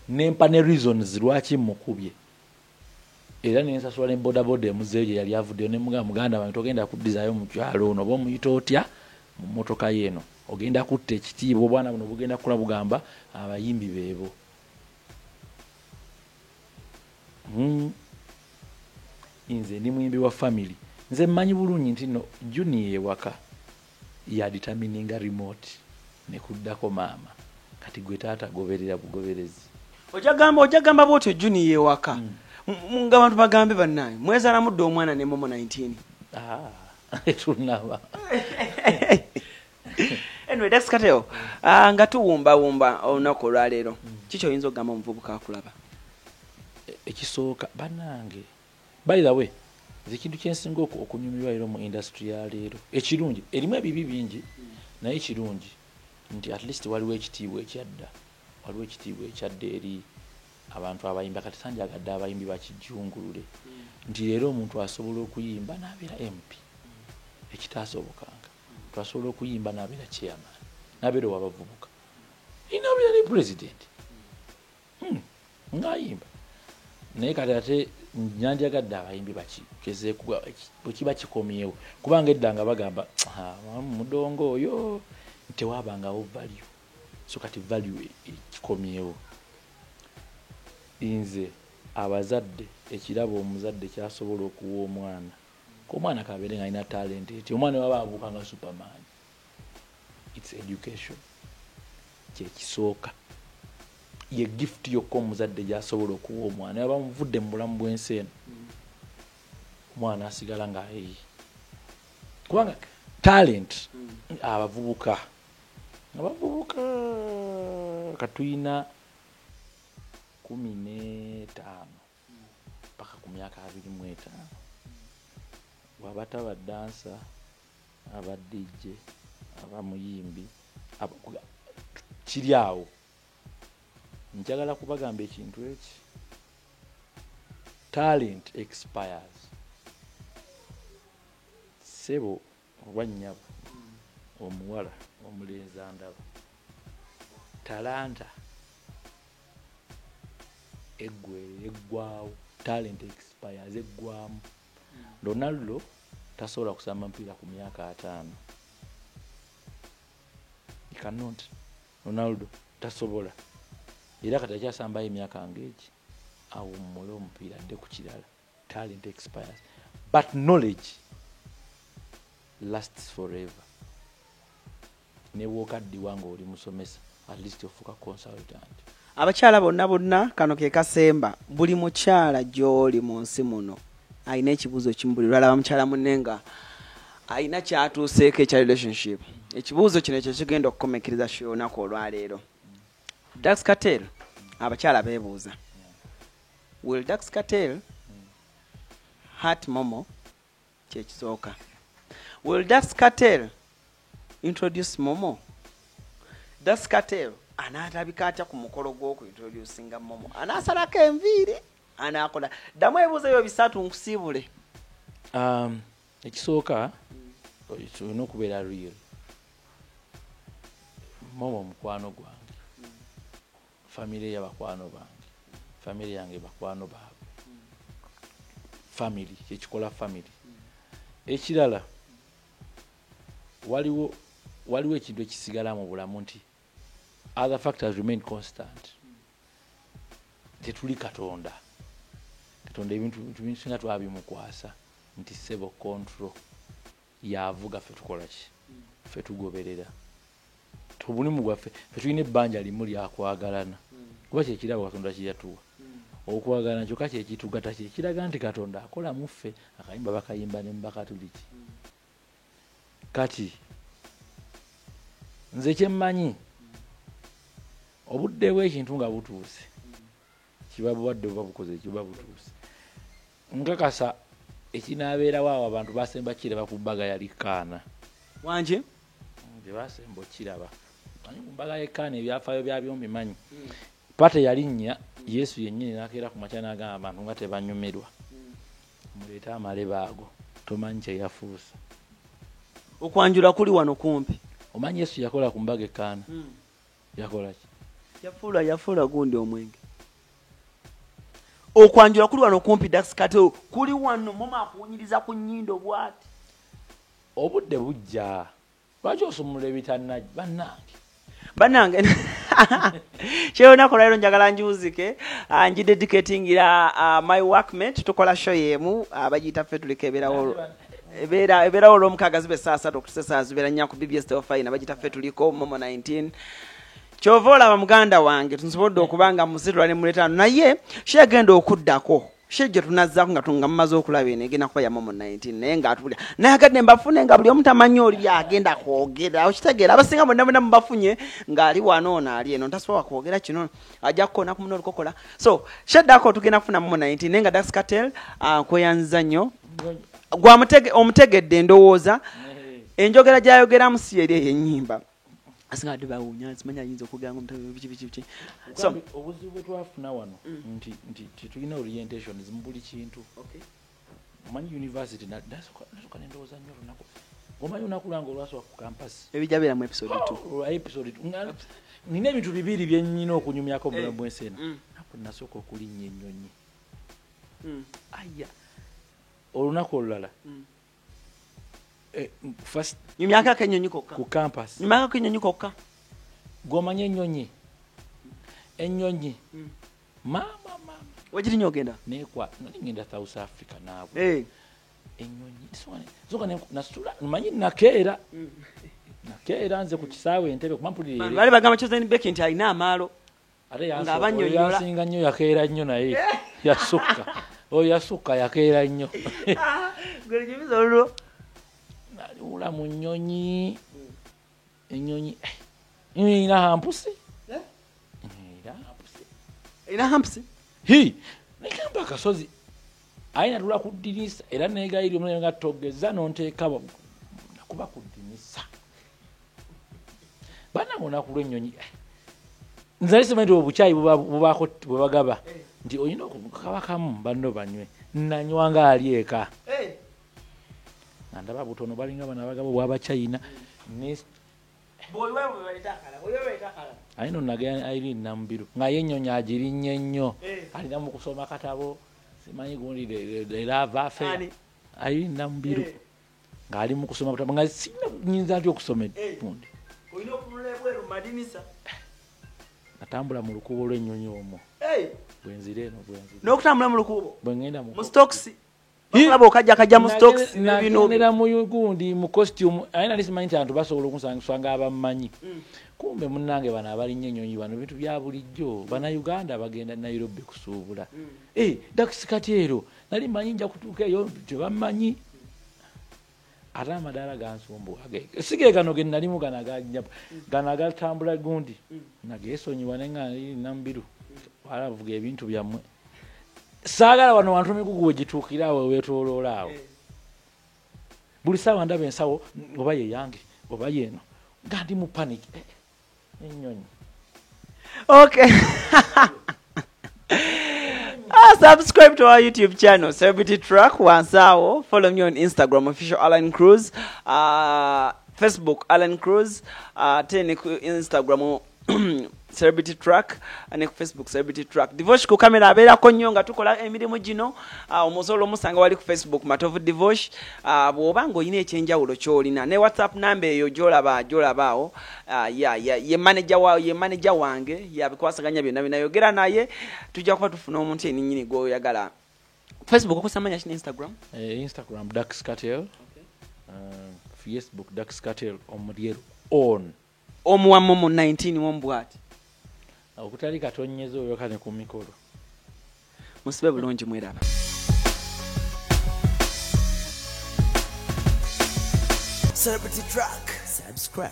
nempa ne reasons lwaki mukubye. Era nensasula ne bodaboda emuzeeyo gye yali avuddeyo ne muganda wange togenda kuddizaayo mu kyalo ono oba omuyita otya mu mmotoka yeeno. Ogenda kutta ekitiibwa obwana buno bugenda kukula bugamba abayimbi beebo. Nze ndi muyimbi wa family. Nze mmanyi bulungi nti no Junior ewaka yaditamininga remote ne kuddako maama. Kati gwe taata goberera bugoberezi. Ojagamba bwotyo Junior ewaka. Nga abantu bagambe bannaye mwezala mudde omwana ne momo 19. Tunaba. Anyway, Das Kartel. Nga tuwumba olunaku olwaleero. Kiki oyinza okugamba omuvubuka akulaba? Ekisooka bannange. By the way, ekintu kyensinga okunyumirwa leero mu industry ya leero. Ekirungi erimu ebibi bingi naye ekirungi nti at least waliwo ekitiibwa ekyadda. Waliwo ekitiibwa ekyadda eri abantu abayimba kati sanjagadde abayimbi bakijjungulule. Nti leero omuntu asobola okuyimba n'abeera MP. Ekitaasobokanga. Twasobola okuyimba n'abeera chairman. N'abeera w'abavubuka. N'abeera ne president. Ng'ayimba. Naye kati ate nyanjagadde abayimbi bakikezeeku bwe kiba kikomyewo. Kubanga edda nga bagamba mudongo oyo tewabangawo value. So kati value kikomyewo. Nze abazadde ekirabo omuzadde kyasobola okuwa omwana. Omwana kabeere nga alina talent eti omwana waba abuuka nga Superman. It's education. Kyekisooka. Ye gift yokka omuzadde gy'asobola okuwa omwana yaba muvudde mu bulamu bw'ensi eno. Omwana asigala nga kubanga talent abavubuka katuyina 15 paka ku myaka 25. Wabata abadansa, aba DJ, aba muyimbi, kiri awo. Njagala kubagamba ekintu eki. Talent expires. Sebo oba nnyabo omuwala omulenzi andaba. Talanta eggwaawo. Talent expires eggwamu. Ronaldo tasobola kusamba mpira ku myaka 5. He cannot. Ronaldo tasobola. Era kati akyasambayo emyaka ng'egi awummule omupiira adde ku kirala. Talent expires. But knowledge lasts forever. Ne bw'okaddiwa ng'oli musomesa at least ofuuka consultant. Abakyala bonna kano ke kasemba buli mukyala gy'oli mu nsi muno alina ekibuuzo kimu buli lwalaba mukyala munnenga alina kyatuuseeko ekya relationship. Ekibuuzo kino ekyo kigenda okukomekiriza ky'olunaku olwaleero. Das Kartel, abakyala beebuuza will Dax Cartel hurt Momo kyekisooka will Dax Cartel introduce Momo Dax Cartel anaatabika atya ku mukolo gw'okuintroducinga Momo anaasalako enviiri anaakola ddamu ebibuuzo ebyo bisatu nkusiibule ekisooka olina okubeera real Momo mukwano gwange famire y'abakwano bange famire yange bakwano baabwe family ekikola family ekirala waliwo ekintu ekisigala mu bulamu nti other factors remain constant tetuli katonda ebintu bisinga twabimukwasa nti sebo control yavuga ffe tukola ki ffe tugoberera tubulimu gwaffe ffe tulina ebbanja limu lyakwagalana kuba kyekirabo katonda kiyatuwa okwagalana kyokka kyekitugata kyekiraga nti katonda akola mu ffe akayimba bakayimba ne mubakatuliki kati nze kyemmanyi obudde bw'ekintu nga butuuse kiba buwadde buba bukoze kiba butuuse nkakasa ekinaabeerawo awo abantu basemba kiraba ku mbaga yali kaana wanje bye basemba okiraba manyi ku mbaga y'ekaana ebyafaayo byabyo mbimanyi pate yalinnya yesu yennyini n'akeera ku makya n'agamba abantu nga tebanyumirwa muleete amaleba ago tomanyi kye yafuusa okwanjula kuli wano kumpi omanyi yesu yakola ku mbaga ekaana yakola ki yafuula gundi omwenge okwanjula kuli wano kumpi Dax Cartel kuli wano Momo akuwunyiriza ku nnyindo bwati obudde bujja lwaki osumulula ebitannagi bannange kyolunaku olwaliro njagala njuuzike ngidedicatingira my workmate tukola show yemu abagiyita ffe tuliko ebeerawo olw'omukaaga zibe saa 3 okutusesa zibeera nnya ku BBS Telefine abagiyita ffe tuliko Momo 19 kyova olaba muganda wange tunsobodde okubanga muzirwa ne muleetano naye kyegenda okuddako gye tunazzaako nga tungamumaze okulaba eno egenda kuba ya Momo 19 naye ng'atulya nayagadde mbafune nga buli omu tamanyi oli byagenda kwogera okitegeera abasinga bonna mubafunye ng'ali wano ali eno ntasobola kwogera kino ajja kukoona ku muno olukokola so kyeddako tugenda kufuna Momo 19 naye nga Dax Cartel kweyanziza nnyo omutegedde ndowooza enjogera gy'ayogeramu si eri ey'ennyimba asinga ade bawunya simanya ayinza okuganga biki so obuzibu bwe twafuna wano nti tulina orientations mu buli kintu omanyi university nasooka nendowooza nnyo olunaku omanyi olunaku lwange olwasooka ku campus ebijja mu episode 2 nina ebintu bibiri bye nnina okunyumyako mu bulamu bw'ensi eno naku nasooka okulinnya ennyonyi aya olunaku olulala first nyumyako ennyonyi kokka ku campus nyumyako ennyonyi kokka gomanye ennyonyi mama wagirinya ogenda nekwa ngenda South Africa naabwe ennyonyi soka nasitula manyi nakeera nze ku kisaawe Entebbe kumampulire bali bagamba Chosen Beck nti alina amaalo ate yansinga nnyo yakeera nnyo naye yasukka yakeera nnyo gwelinyumiza olwo naliwula mu ennyonyi ina hampusi nekamba akasozi ayina tula ku ddirisa era negayiri omuliro nga togeza nonteeka nakuba ku ddinisa banange olunaku lw'ennyonyi nzali simanyi nti obukyayi bubaako bwe bagaba nti olina okukabakamu banno banywe nanywanga ali eka nga ndaba butono balinga bano abagabo bw'Abachina ayina onagaya Irene Namubiru nga ye ennyonyi agirinnye nnyo alina mu kusoma katabo simanyi gundi erava afe Irene Namubiru ng'ali mu kusoma katabo nga sinyinza nti okusoma gundi natambula mu lukubo lw'ennyonyi omwo bwenzira eno n'okutambula mu lukubo bwengenda mu stocks bakulaba okajja mu stocks nagendera mu gundi mu costume ayina lisimanyi nti abantu basobola okunsanga abammanyi kumbe munnange bano abalinnyo ennyonyi bano bintu bya bulijjo bannayuganda bagenda Nairobi kusuubula Dax Cartel nali manyi nja kutuuka eyo tebammanyi ate amadaala gansumbuwa sige gano ge nalimu gano aganyapa gano agatambula gundi nageesonyiwa ne nga nambiru alavuga ebintu byammwe saagala wano wantu migugu wegituukira awo weetooloola awo buli saawa ndaba ensawo oba ye yange oba yeeno nga ndi mu panic ennyonyi. Okay. Subscribe to our YouTube channel, Celebrity Track Wansao. Follow me on Instagram, official Alan Cruz. Facebook, Alan Cruz. Instagram, Celebrity Track. And Facebook, Celebrity Track. Divosh ku kamera abera ko nnyo nga tukola emirimu gino. Omuzolo musanga wali ku Facebook, Matovu Divosh. Bwoba ng'olina ekyenjawulo ky'olina. Ne WhatsApp number eyo gy'olabaawo. Ye manager wange yabikwasaganya byonna binayogera naye tujja kuba tufuna omuntu eninyini gwoyagala. Facebook okusamanya kino Instagram? Instagram Dax Cartel. Facebook Dax Cartel omulyero on. Omuwamu mu 19 wombwati. Okutali katonyezo oyo kane ku mikolo. Musibe bulungi mweraba. Celebrity Track. Subscribe.